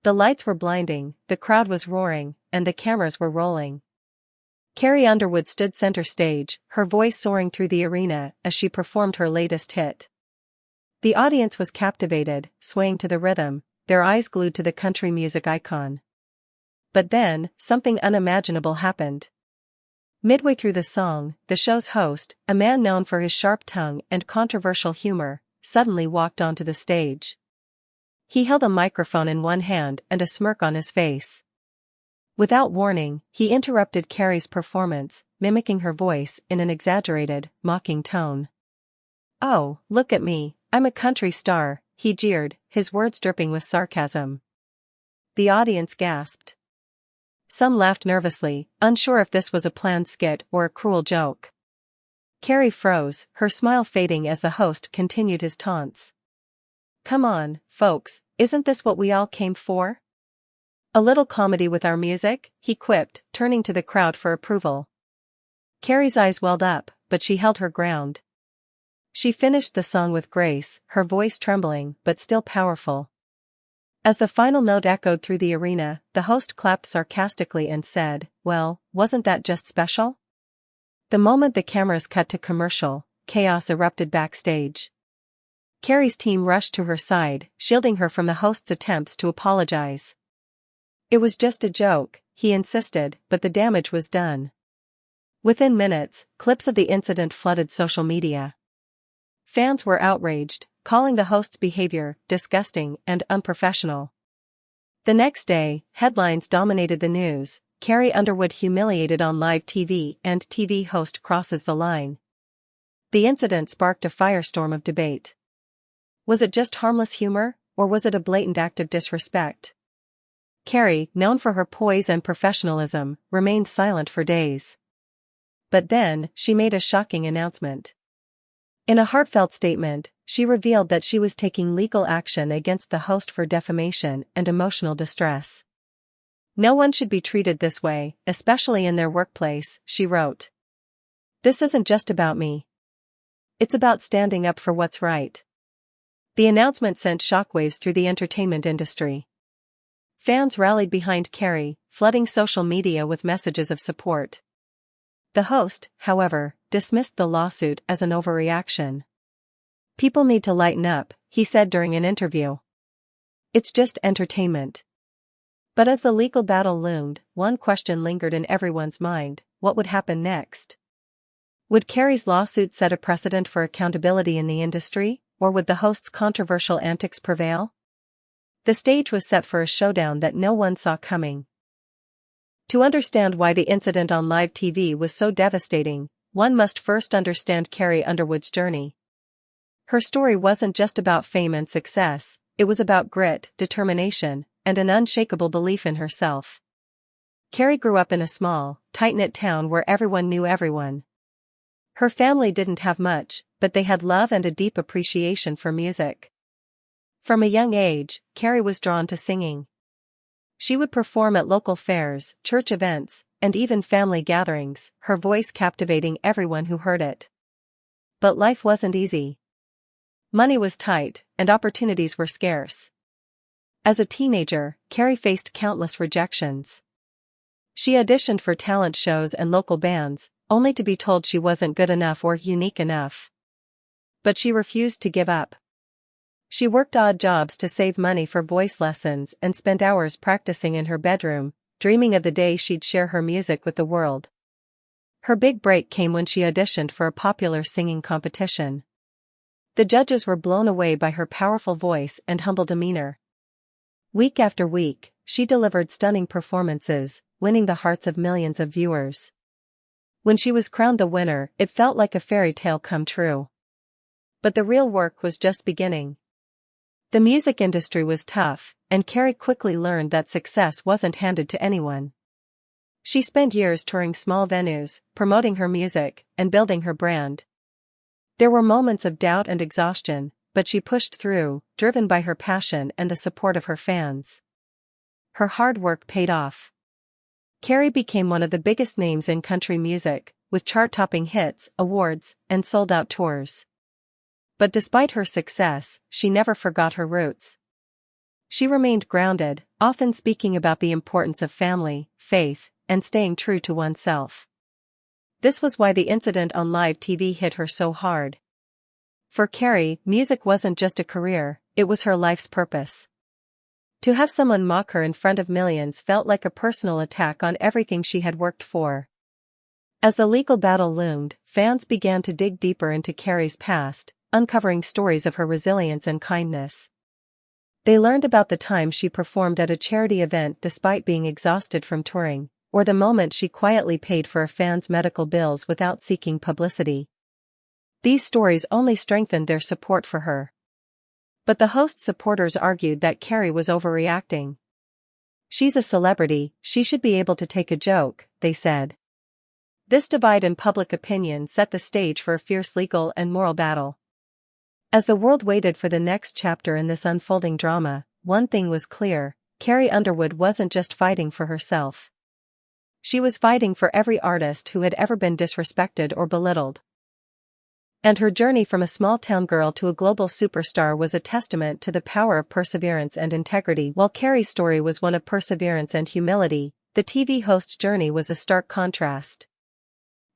The lights were blinding, the crowd was roaring, and the cameras were rolling. Carrie Underwood stood center stage, her voice soaring through the arena as she performed her latest hit. The audience was captivated, swaying to the rhythm, their eyes glued to the country music icon. But then, something unimaginable happened. Midway through the song, the show's host, a man known for his sharp tongue and controversial humor, suddenly walked onto the stage. He held a microphone in one hand and a smirk on his face. Without warning, he interrupted Carrie's performance, mimicking her voice in an exaggerated, mocking tone. "Oh, look at me, I'm a country star," he jeered, his words dripping with sarcasm. The audience gasped. Some laughed nervously, unsure if this was a planned skit or a cruel joke. Carrie froze, her smile fading as the host continued his taunts. "Come on, folks, isn't this what we all came for? A little comedy with our music?" he quipped, turning to the crowd for approval. Carrie's eyes welled up, but she held her ground. She finished the song with grace, her voice trembling but still powerful. As the final note echoed through the arena, the host clapped sarcastically and said, "Well, wasn't that just special?" The moment the cameras cut to commercial, chaos erupted backstage. Carrie's team rushed to her side, shielding her from the host's attempts to apologize. "It was just a joke," he insisted, but the damage was done. Within minutes, clips of the incident flooded social media. Fans were outraged, calling the host's behavior disgusting and unprofessional. The next day, headlines dominated the news: Carrie Underwood humiliated on live TV and TV host crosses the line. The incident sparked a firestorm of debate. Was it just harmless humor, or was it a blatant act of disrespect? Carrie, known for her poise and professionalism, remained silent for days. But then, she made a shocking announcement. In a heartfelt statement, she revealed that she was taking legal action against the host for defamation and emotional distress. "No one should be treated this way, especially in their workplace," she wrote. "This isn't just about me. It's about standing up for what's right." The announcement sent shockwaves through the entertainment industry. Fans rallied behind Carrie, flooding social media with messages of support. The host, however, dismissed the lawsuit as an overreaction. "People need to lighten up," he said during an interview. "It's just entertainment." But as the legal battle loomed, one question lingered in everyone's mind: what would happen next? Would Carrie's lawsuit set a precedent for accountability in the industry, or would the host's controversial antics prevail? The stage was set for a showdown that no one saw coming. To understand why the incident on live TV was so devastating, one must first understand Carrie Underwood's journey. Her story wasn't just about fame and success, it was about grit, determination, and an unshakable belief in herself. Carrie grew up in a small, tight-knit town where everyone knew everyone. Her family didn't have much, but they had love and a deep appreciation for music. From a young age, Carrie was drawn to singing. She would perform at local fairs, church events, and even family gatherings, her voice captivating everyone who heard it. But life wasn't easy. Money was tight, and opportunities were scarce. As a teenager, Carrie faced countless rejections. She auditioned for talent shows and local bands, only to be told she wasn't good enough or unique enough. But she refused to give up. She worked odd jobs to save money for voice lessons and spent hours practicing in her bedroom, dreaming of the day she'd share her music with the world. Her big break came when she auditioned for a popular singing competition. The judges were blown away by her powerful voice and humble demeanor. Week after week, she delivered stunning performances, winning the hearts of millions of viewers. When she was crowned the winner, it felt like a fairy tale come true. But the real work was just beginning. The music industry was tough, and Carrie quickly learned that success wasn't handed to anyone. She spent years touring small venues, promoting her music, and building her brand. There were moments of doubt and exhaustion, but she pushed through, driven by her passion and the support of her fans. Her hard work paid off. Carrie became one of the biggest names in country music, with chart-topping hits, awards, and sold-out tours. But despite her success, she never forgot her roots. She remained grounded, often speaking about the importance of family, faith, and staying true to oneself. This was why the incident on live TV hit her so hard. For Carrie, music wasn't just a career, it was her life's purpose. To have someone mock her in front of millions felt like a personal attack on everything she had worked for. As the legal battle loomed, fans began to dig deeper into Carrie's past, uncovering stories of her resilience and kindness. They learned about the time she performed at a charity event despite being exhausted from touring, or the moment she quietly paid for a fan's medical bills without seeking publicity. These stories only strengthened their support for her. But the host's supporters argued that Carrie was overreacting. She's a celebrity, she should be able to take a joke, they said. This divide in public opinion set the stage for a fierce legal and moral battle. As the world waited for the next chapter in this unfolding drama, one thing was clear: Carrie Underwood wasn't just fighting for herself. She was fighting for every artist who had ever been disrespected or belittled. And her journey from a small-town girl to a global superstar was a testament to the power of perseverance and integrity. While Carrie's story was one of perseverance and humility, the TV host's journey was a stark contrast.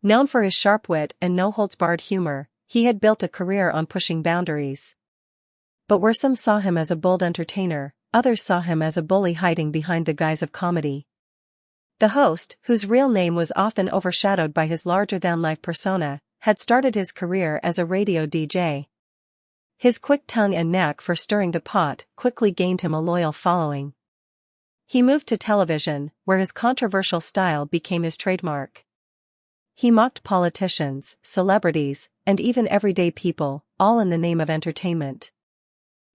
Known for his sharp wit and no-holds-barred humor, he had built a career on pushing boundaries. But where some saw him as a bold entertainer, others saw him as a bully hiding behind the guise of comedy. The host, whose real name was often overshadowed by his larger-than-life persona, had started his career as a radio DJ. His quick tongue and knack for stirring the pot quickly gained him a loyal following. He moved to television, where his controversial style became his trademark. He mocked politicians, celebrities, and even everyday people, all in the name of entertainment.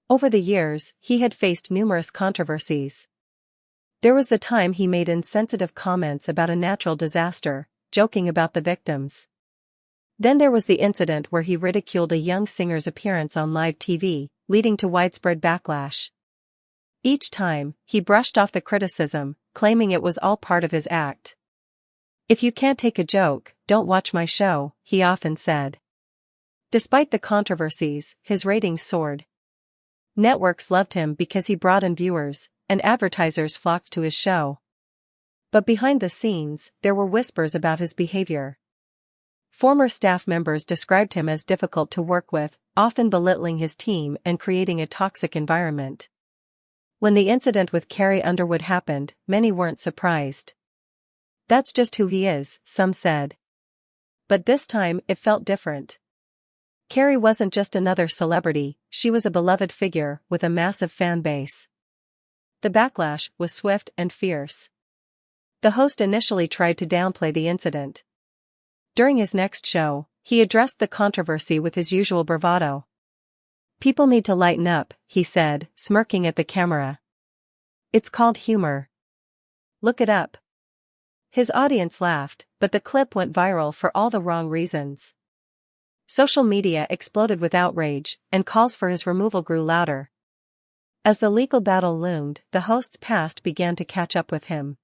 Over the years, he had faced numerous controversies. There was the time he made insensitive comments about a natural disaster, joking about the victims. Then there was the incident where he ridiculed a young singer's appearance on live TV, leading to widespread backlash. Each time, he brushed off the criticism, claiming it was all part of his act. "If you can't take a joke, don't watch my show," he often said. Despite the controversies, his ratings soared. Networks loved him because he brought in viewers, and advertisers flocked to his show. But behind the scenes, there were whispers about his behavior. Former staff members described him as difficult to work with, often belittling his team and creating a toxic environment. When the incident with Carrie Underwood happened, many weren't surprised. "That's just who he is," some said. But this time, it felt different. Carrie wasn't just another celebrity, she was a beloved figure with a massive fan base. The backlash was swift and fierce. The host initially tried to downplay the incident. During his next show, he addressed the controversy with his usual bravado. "People need to lighten up," he said, smirking at the camera. "It's called humor. Look it up." His audience laughed, but the clip went viral for all the wrong reasons. Social media exploded with outrage, and calls for his removal grew louder. As the legal battle loomed, the host's past began to catch up with him.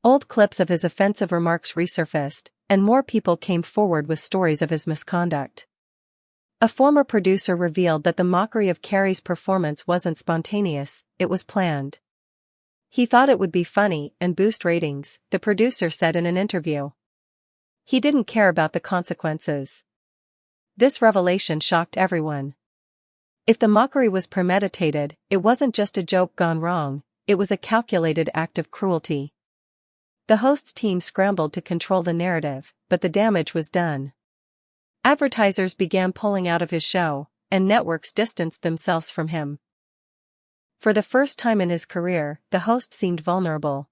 Old clips of his offensive remarks resurfaced, and more people came forward with stories of his misconduct. A former producer revealed that the mockery of Carrie's performance wasn't spontaneous, it was planned. He thought it would be funny and boost ratings, the producer said in an interview. He didn't care about the consequences. This revelation shocked everyone. If the mockery was premeditated, it wasn't just a joke gone wrong, it was a calculated act of cruelty. The host's team scrambled to control the narrative, but the damage was done. Advertisers began pulling out of his show, and networks distanced themselves from him. For the first time in his career, the host seemed vulnerable.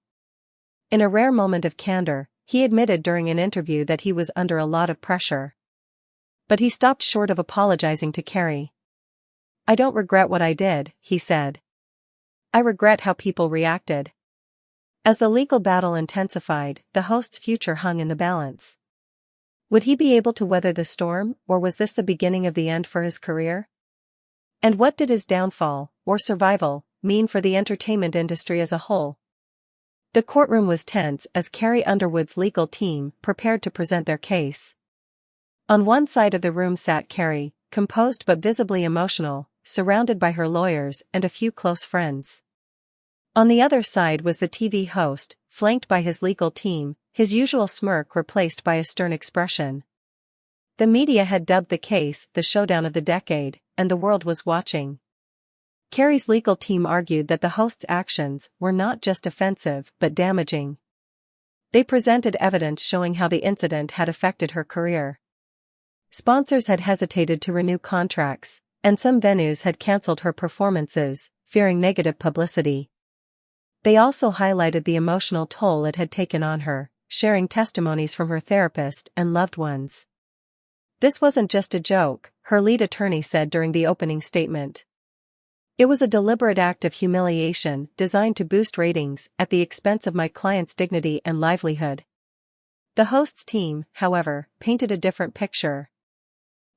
In a rare moment of candor, he admitted during an interview that he was under a lot of pressure. But he stopped short of apologizing to Carrie. "I don't regret what I did," he said. "I regret how people reacted." As the legal battle intensified, the host's future hung in the balance. Would he be able to weather the storm, or was this the beginning of the end for his career? And what did his downfall, or survival, mean for the entertainment industry as a whole? The courtroom was tense as Carrie Underwood's legal team prepared to present their case. On one side of the room sat Carrie, composed but visibly emotional, surrounded by her lawyers and a few close friends. On the other side was the TV host, flanked by his legal team, his usual smirk replaced by a stern expression. The media had dubbed the case the showdown of the decade, and the world was watching. Carrie's legal team argued that the host's actions were not just offensive but damaging. They presented evidence showing how the incident had affected her career. Sponsors had hesitated to renew contracts, and some venues had cancelled her performances, fearing negative publicity. They also highlighted the emotional toll it had taken on her, sharing testimonies from her therapist and loved ones. "This wasn't just a joke," her lead attorney said during the opening statement. "It was a deliberate act of humiliation designed to boost ratings at the expense of my client's dignity and livelihood." The host's team, however, painted a different picture.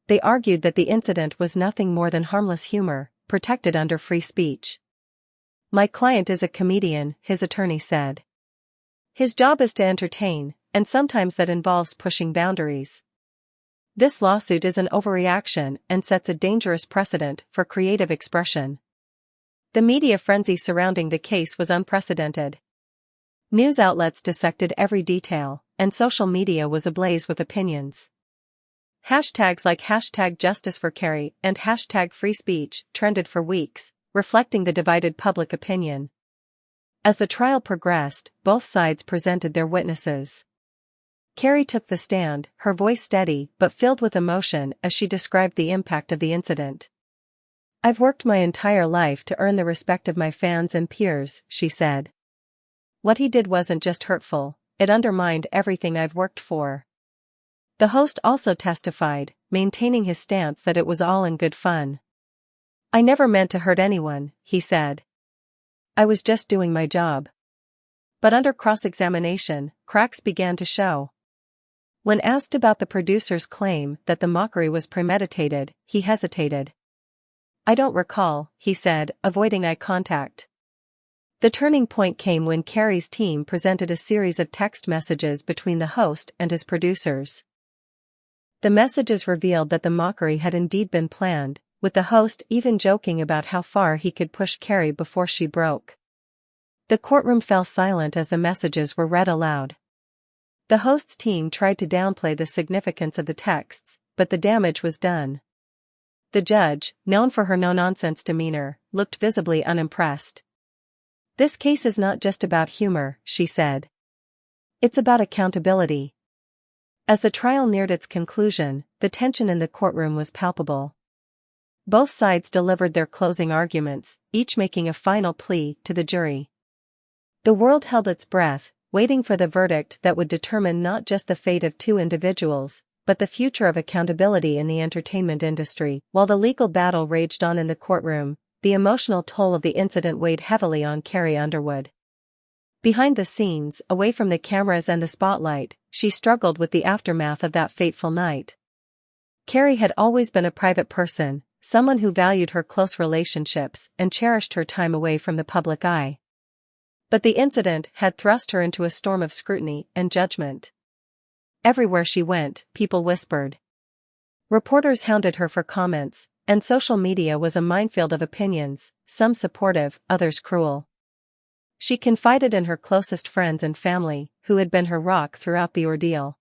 They argued that the incident was nothing more than harmless humor, protected under free speech. "My client is a comedian," his attorney said. "His job is to entertain, and sometimes that involves pushing boundaries. This lawsuit is an overreaction and sets a dangerous precedent for creative expression." The media frenzy surrounding the case was unprecedented. News outlets dissected every detail, and social media was ablaze with opinions. Hashtags like #JusticeForCarrie and #FreeSpeech trended for weeks, reflecting the divided public opinion. As the trial progressed, both sides presented their witnesses. Carrie took the stand, her voice steady but filled with emotion as she described the impact of the incident. "I've worked my entire life to earn the respect of my fans and peers," she said. "What he did wasn't just hurtful, it undermined everything I've worked for." The host also testified, maintaining his stance that it was all in good fun. "I never meant to hurt anyone," he said. "I was just doing my job." But under cross-examination, cracks began to show. When asked about the producer's claim that the mockery was premeditated, he hesitated. "I don't recall," he said, avoiding eye contact. The turning point came when Carrie's team presented a series of text messages between the host and his producers. The messages revealed that the mockery had indeed been planned, with the host even joking about how far he could push Carrie before she broke. The courtroom fell silent as the messages were read aloud. The host's team tried to downplay the significance of the texts, but the damage was done. The judge, known for her no-nonsense demeanor, looked visibly unimpressed. "This case is not just about humor," she said. "It's about accountability." As the trial neared its conclusion, the tension in the courtroom was palpable. Both sides delivered their closing arguments, each making a final plea to the jury. The world held its breath, waiting for the verdict that would determine not just the fate of two individuals, but the future of accountability in the entertainment industry. While the legal battle raged on in the courtroom, the emotional toll of the incident weighed heavily on Carrie Underwood. Behind the scenes, away from the cameras and the spotlight, she struggled with the aftermath of that fateful night. Carrie had always been a private person, someone who valued her close relationships and cherished her time away from the public eye. But the incident had thrust her into a storm of scrutiny and judgment. Everywhere she went, people whispered. Reporters hounded her for comments, and social media was a minefield of opinions, some supportive, others cruel. She confided in her closest friends and family, who had been her rock throughout the ordeal.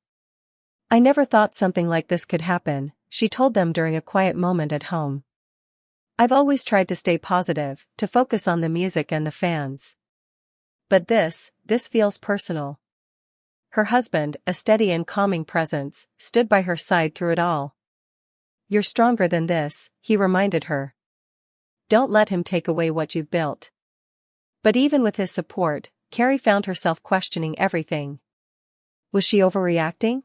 "I never thought something like this could happen," she told them during a quiet moment at home. "I've always tried to stay positive, to focus on the music and the fans. But this feels personal." Her husband, a steady and calming presence, stood by her side through it all. "You're stronger than this," he reminded her. "Don't let him take away what you've built." But even with his support, Carrie found herself questioning everything. Was she overreacting?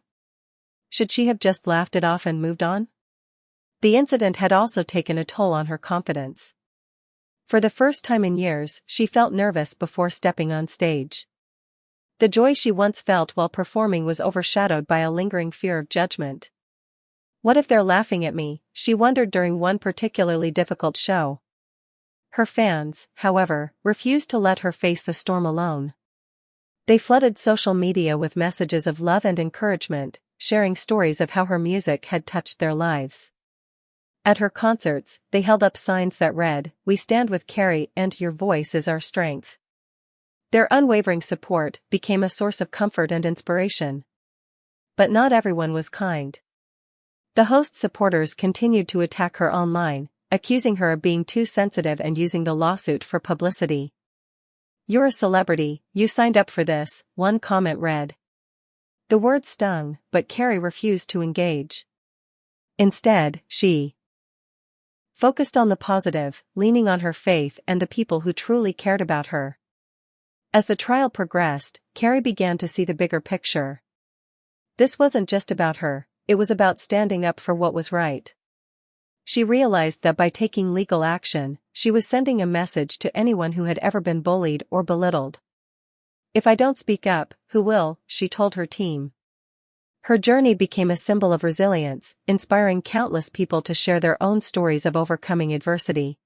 Should she have just laughed it off and moved on? The incident had also taken a toll on her confidence. For the first time in years, she felt nervous before stepping on stage. The joy she once felt while performing was overshadowed by a lingering fear of judgment. "What if they're laughing at me?" she wondered during one particularly difficult show. Her fans, however, refused to let her face the storm alone. They flooded social media with messages of love and encouragement, sharing stories of how her music had touched their lives. At her concerts, they held up signs that read, "We stand with Carrie and your voice is our strength." Their unwavering support became a source of comfort and inspiration. But not everyone was kind. The host's supporters continued to attack her online, accusing her of being too sensitive and using the lawsuit for publicity. "You're a celebrity, you signed up for this," one comment read. The words stung, but Carrie refused to engage. Instead, she focused on the positive, leaning on her faith and the people who truly cared about her. As the trial progressed, Carrie began to see the bigger picture. This wasn't just about her, it was about standing up for what was right. She realized that by taking legal action, she was sending a message to anyone who had ever been bullied or belittled. "If I don't speak up, who will?" she told her team. Her journey became a symbol of resilience, inspiring countless people to share their own stories of overcoming adversity.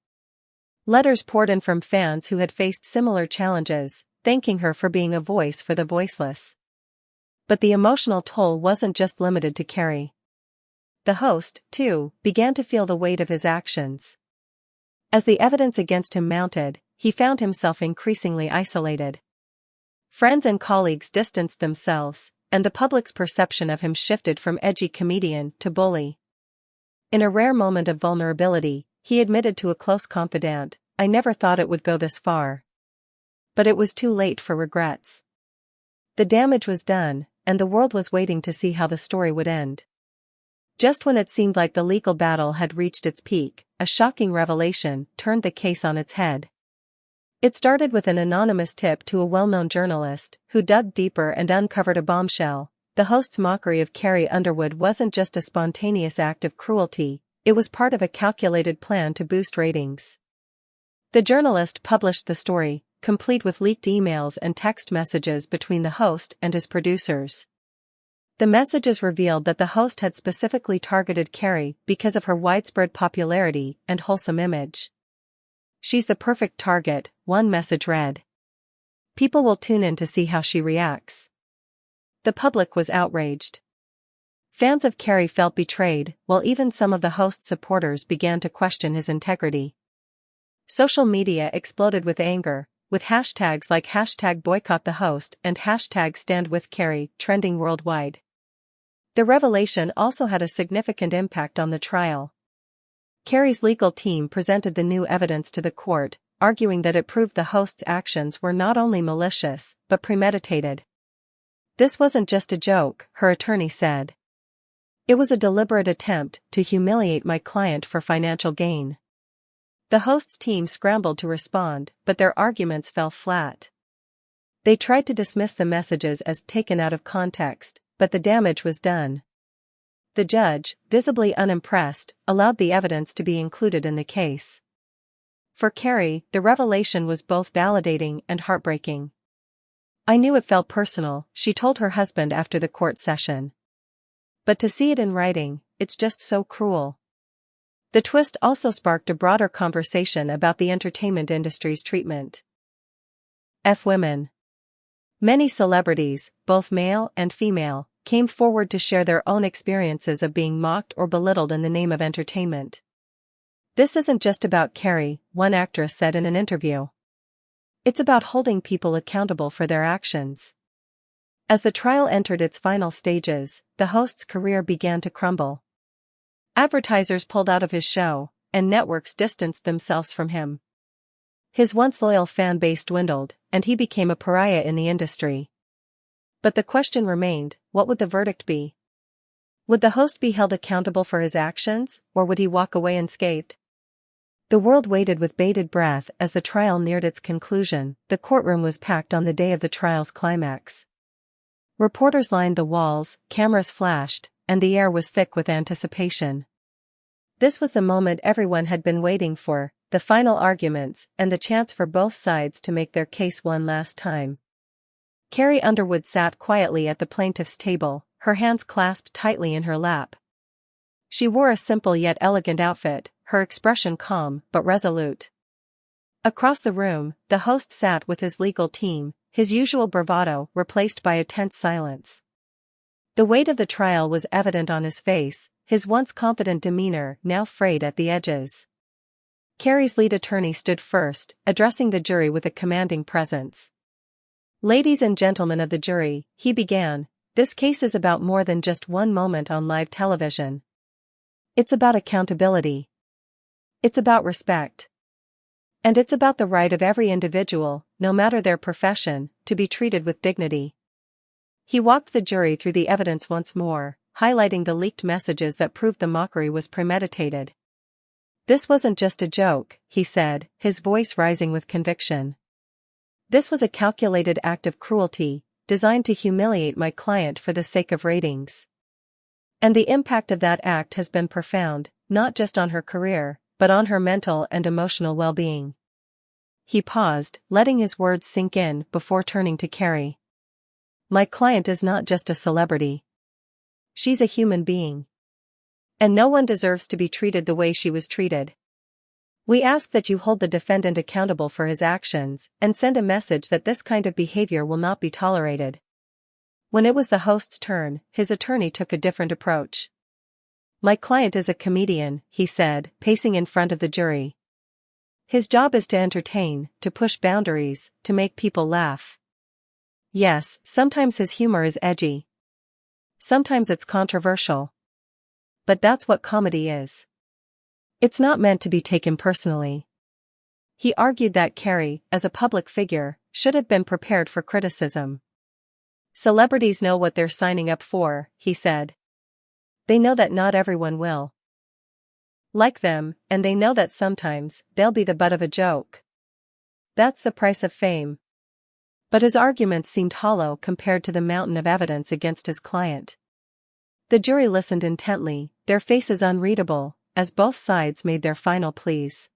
Letters poured in from fans who had faced similar challenges, thanking her for being a voice for the voiceless. But the emotional toll wasn't just limited to Carrie. The host, too, began to feel the weight of his actions. As the evidence against him mounted, he found himself increasingly isolated. Friends and colleagues distanced themselves, and the public's perception of him shifted from edgy comedian to bully. In a rare moment of vulnerability, he admitted to a close confidant, "I never thought it would go this far." But it was too late for regrets. The damage was done, and the world was waiting to see how the story would end. Just when it seemed like the legal battle had reached its peak, a shocking revelation turned the case on its head. It started with an anonymous tip to a well-known journalist, who dug deeper and uncovered a bombshell. The host's mockery of Carrie Underwood wasn't just a spontaneous act of cruelty, it was part of a calculated plan to boost ratings. The journalist published the story, complete with leaked emails and text messages between the host and his producers. The messages revealed that the host had specifically targeted Carrie because of her widespread popularity and wholesome image. "She's the perfect target," one message read. "People will tune in to see how she reacts." The public was outraged. Fans of Carrie felt betrayed, while even some of the host's supporters began to question his integrity. Social media exploded with anger, with hashtags like #BoycottTheHost and #StandWithCarrie trending worldwide. The revelation also had a significant impact on the trial. Carrie's legal team presented the new evidence to the court, arguing that it proved the host's actions were not only malicious, but premeditated. "This wasn't just a joke," her attorney said. "It was a deliberate attempt to humiliate my client for financial gain." The host's team scrambled to respond, but their arguments fell flat. They tried to dismiss the messages as taken out of context, but the damage was done. The judge, visibly unimpressed, allowed the evidence to be included in the case. For Carrie, the revelation was both validating and heartbreaking. "I knew it felt personal," she told her husband after the court session. "But to see it in writing, it's just so cruel." The twist also sparked a broader conversation about the entertainment industry's treatment of women. Many celebrities, both male and female, came forward to share their own experiences of being mocked or belittled in the name of entertainment. "This isn't just about Carrie," one actress said in an interview. "It's about holding people accountable for their actions." As the trial entered its final stages, the host's career began to crumble. Advertisers pulled out of his show, and networks distanced themselves from him. His once loyal fan base dwindled, and he became a pariah in the industry. But the question remained, what would the verdict be? Would the host be held accountable for his actions, or would he walk away unscathed? The world waited with bated breath as the trial neared its conclusion. The courtroom was packed on the day of the trial's climax. Reporters lined the walls, cameras flashed, and the air was thick with anticipation. This was the moment everyone had been waiting for, the final arguments and the chance for both sides to make their case one last time. Carrie Underwood sat quietly at the plaintiff's table, her hands clasped tightly in her lap. She wore a simple yet elegant outfit, her expression calm but resolute. Across the room, the host sat with his legal team, his usual bravado replaced by a tense silence. The weight of the trial was evident on his face, his once confident demeanor now frayed at the edges. Carrie's lead attorney stood first, addressing the jury with a commanding presence. Ladies and gentlemen of the jury, he began, this case is about more than just one moment on live television. It's about accountability. It's about respect. And it's about the right of every individual, no matter their profession, to be treated with dignity. He walked the jury through the evidence once more, highlighting the leaked messages that proved the mockery was premeditated. This wasn't just a joke, he said, his voice rising with conviction. This was a calculated act of cruelty, designed to humiliate my client for the sake of ratings. And the impact of that act has been profound, not just on her career, but on her mental and emotional well-being. He paused, letting his words sink in before turning to Carrie. My client is not just a celebrity. She's a human being. And no one deserves to be treated the way she was treated. We ask that you hold the defendant accountable for his actions and send a message that this kind of behavior will not be tolerated. When it was the host's turn, his attorney took a different approach. My client is a comedian, he said, pacing in front of the jury. His job is to entertain, to push boundaries, to make people laugh. Yes, sometimes his humor is edgy. Sometimes it's controversial. But that's what comedy is. It's not meant to be taken personally. He argued that Carrie, as a public figure, should have been prepared for criticism. Celebrities know what they're signing up for, he said. They know that not everyone will like them, and they know that sometimes they'll be the butt of a joke. That's the price of fame. But his arguments seemed hollow compared to the mountain of evidence against his client. The jury listened intently, their faces unreadable, as both sides made their final pleas.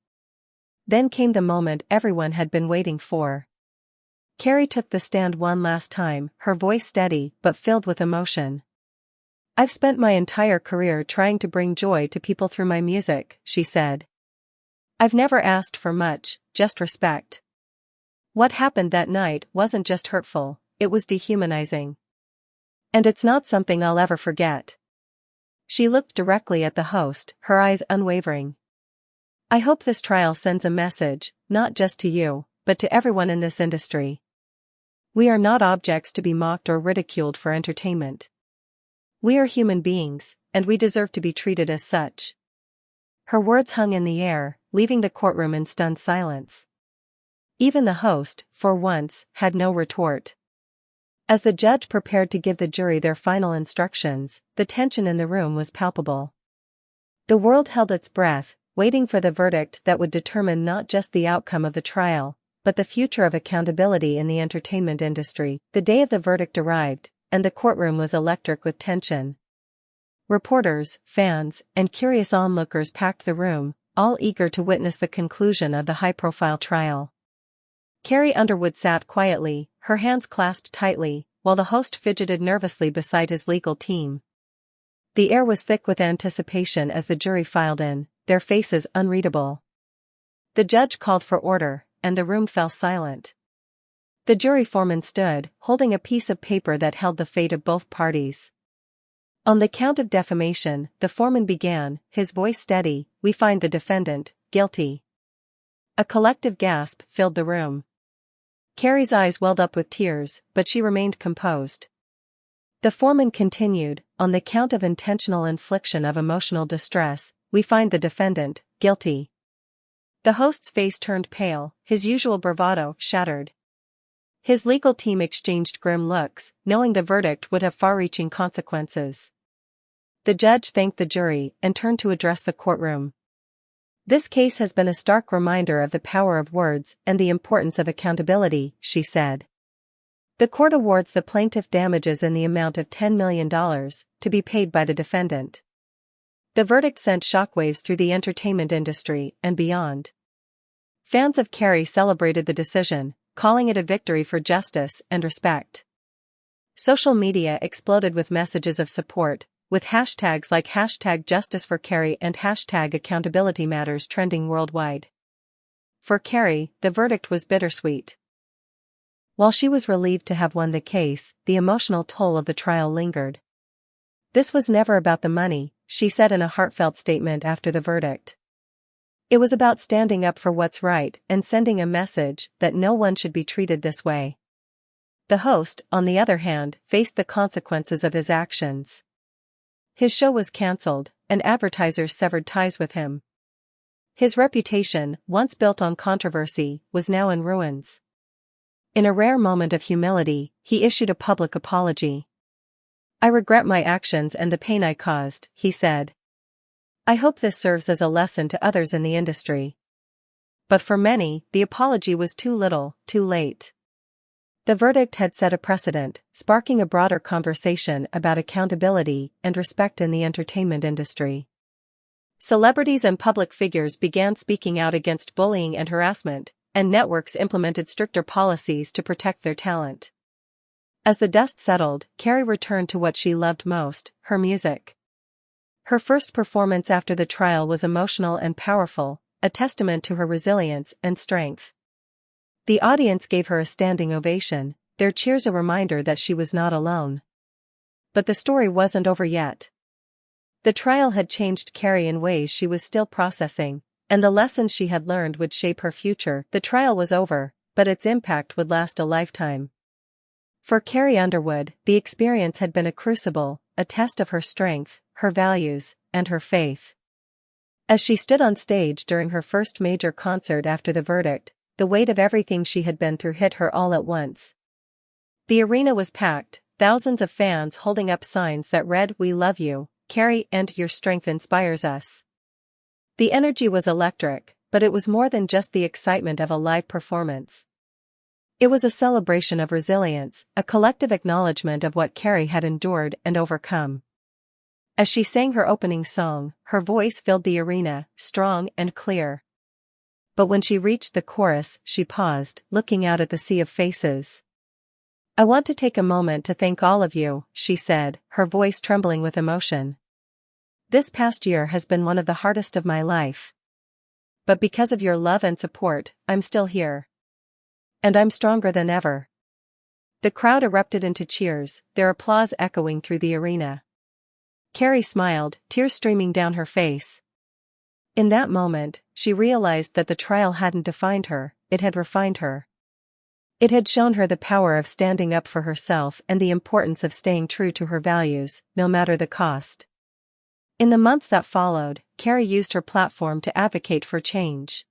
Then came the moment everyone had been waiting for. Carrie took the stand one last time, her voice steady but filled with emotion. I've spent my entire career trying to bring joy to people through my music, she said. I've never asked for much, just respect. What happened that night wasn't just hurtful, it was dehumanizing. And it's not something I'll ever forget. She looked directly at the host, her eyes unwavering. I hope this trial sends a message, not just to you, but to everyone in this industry. We are not objects to be mocked or ridiculed for entertainment. We are human beings, and we deserve to be treated as such. Her words hung in the air, leaving the courtroom in stunned silence. Even the host, for once, had no retort. As the judge prepared to give the jury their final instructions, the tension in the room was palpable. The world held its breath, waiting for the verdict that would determine not just the outcome of the trial, but the future of accountability in the entertainment industry. The day of the verdict arrived, and the courtroom was electric with tension. Reporters, fans, and curious onlookers packed the room, all eager to witness the conclusion of the high-profile trial. Carrie Underwood sat quietly, her hands clasped tightly, while the host fidgeted nervously beside his legal team. The air was thick with anticipation as the jury filed in, their faces unreadable. The judge called for order, and the room fell silent. The jury foreman stood, holding a piece of paper that held the fate of both parties. On the count of defamation, the foreman began, his voice steady, we find the defendant guilty. A collective gasp filled the room. Carrie's eyes welled up with tears, but she remained composed. The foreman continued, on the count of intentional infliction of emotional distress, we find the defendant guilty. The host's face turned pale, his usual bravado shattered. His legal team exchanged grim looks, knowing the verdict would have far-reaching consequences. The judge thanked the jury and turned to address the courtroom. This case has been a stark reminder of the power of words and the importance of accountability, she said. The court awards the plaintiff damages in the amount of $10 million, to be paid by the defendant. The verdict sent shockwaves through the entertainment industry and beyond. Fans of Carrie celebrated the decision, calling it a victory for justice and respect. Social media exploded with messages of support, with hashtags like #JusticeForCarrie and #AccountabilityMatters trending worldwide. For Carrie, the verdict was bittersweet. While she was relieved to have won the case, the emotional toll of the trial lingered. This was never about the money, she said in a heartfelt statement after the verdict. It was about standing up for what's right and sending a message that no one should be treated this way. The host, on the other hand, faced the consequences of his actions. His show was cancelled, and advertisers severed ties with him. His reputation, once built on controversy, was now in ruins. In a rare moment of humility, he issued a public apology. "I regret my actions and the pain I caused," he said. "I hope this serves as a lesson to others in the industry." But for many, the apology was too little, too late. The verdict had set a precedent, sparking a broader conversation about accountability and respect in the entertainment industry. Celebrities and public figures began speaking out against bullying and harassment, and networks implemented stricter policies to protect their talent. As the dust settled, Carrie returned to what she loved most, her music. Her first performance after the trial was emotional and powerful, a testament to her resilience and strength. The audience gave her a standing ovation, their cheers a reminder that she was not alone. But the story wasn't over yet. The trial had changed Carrie in ways she was still processing, and the lessons she had learned would shape her future. The trial was over, but its impact would last a lifetime. For Carrie Underwood, the experience had been a crucible, a test of her strength, her values, and her faith. As she stood on stage during her first major concert after the verdict, the weight of everything she had been through hit her all at once. The arena was packed, thousands of fans holding up signs that read, "We love you, Carrie, and your strength inspires us." The energy was electric, but it was more than just the excitement of a live performance. It was a celebration of resilience, a collective acknowledgement of what Carrie had endured and overcome. As she sang her opening song, her voice filled the arena, strong and clear. But when she reached the chorus, she paused, looking out at the sea of faces. "I want to take a moment to thank all of you," she said, her voice trembling with emotion. "This past year has been one of the hardest of my life. But because of your love and support, I'm still here. And I'm stronger than ever." The crowd erupted into cheers, their applause echoing through the arena. Carrie smiled, tears streaming down her face. In that moment, she realized that the trial hadn't defined her, it had refined her. It had shown her the power of standing up for herself and the importance of staying true to her values, no matter the cost. In the months that followed, Carrie used her platform to advocate for change.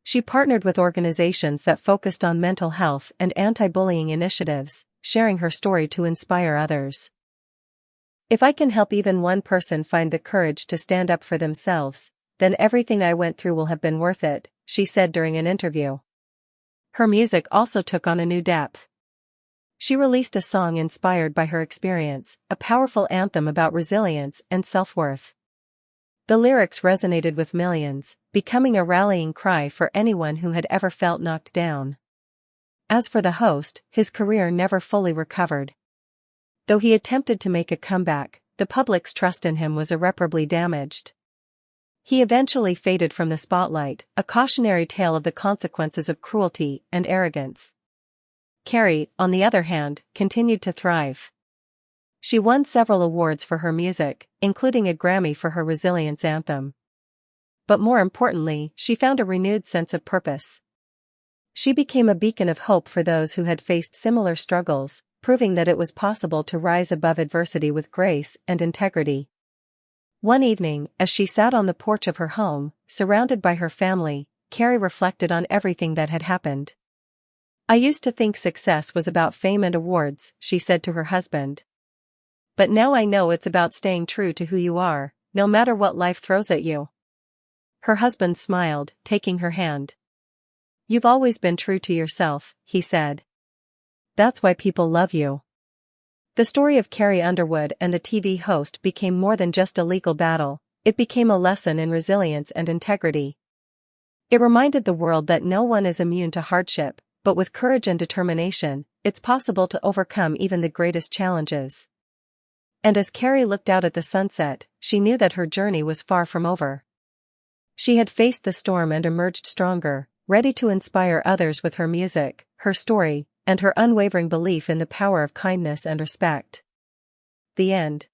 She partnered with organizations that focused on mental health and anti-bullying initiatives, sharing her story to inspire others. "If I can help even one person find the courage to stand up for themselves, then everything I went through will have been worth it," she said during an interview. Her music also took on a new depth. She released a song inspired by her experience, a powerful anthem about resilience and self-worth. The lyrics resonated with millions, becoming a rallying cry for anyone who had ever felt knocked down. As for the host, his career never fully recovered. Though he attempted to make a comeback, the public's trust in him was irreparably damaged. He eventually faded from the spotlight, a cautionary tale of the consequences of cruelty and arrogance. Carrie, on the other hand, continued to thrive. She won several awards for her music, including a Grammy for her Resilience anthem. But more importantly, she found a renewed sense of purpose. She became a beacon of hope for those who had faced similar struggles, proving that it was possible to rise above adversity with grace and integrity. One evening, as she sat on the porch of her home, surrounded by her family, Carrie reflected on everything that had happened. "I used to think success was about fame and awards," she said to her husband. "But now I know it's about staying true to who you are, no matter what life throws at you." Her husband smiled, taking her hand. "You've always been true to yourself," he said. "That's why people love you." The story of Carrie Underwood and the TV host became more than just a legal battle, it became a lesson in resilience and integrity. It reminded the world that no one is immune to hardship, but with courage and determination, it's possible to overcome even the greatest challenges. And as Carrie looked out at the sunset, she knew that her journey was far from over. She had faced the storm and emerged stronger, ready to inspire others with her music, her story, and her unwavering belief in the power of kindness and respect. The end.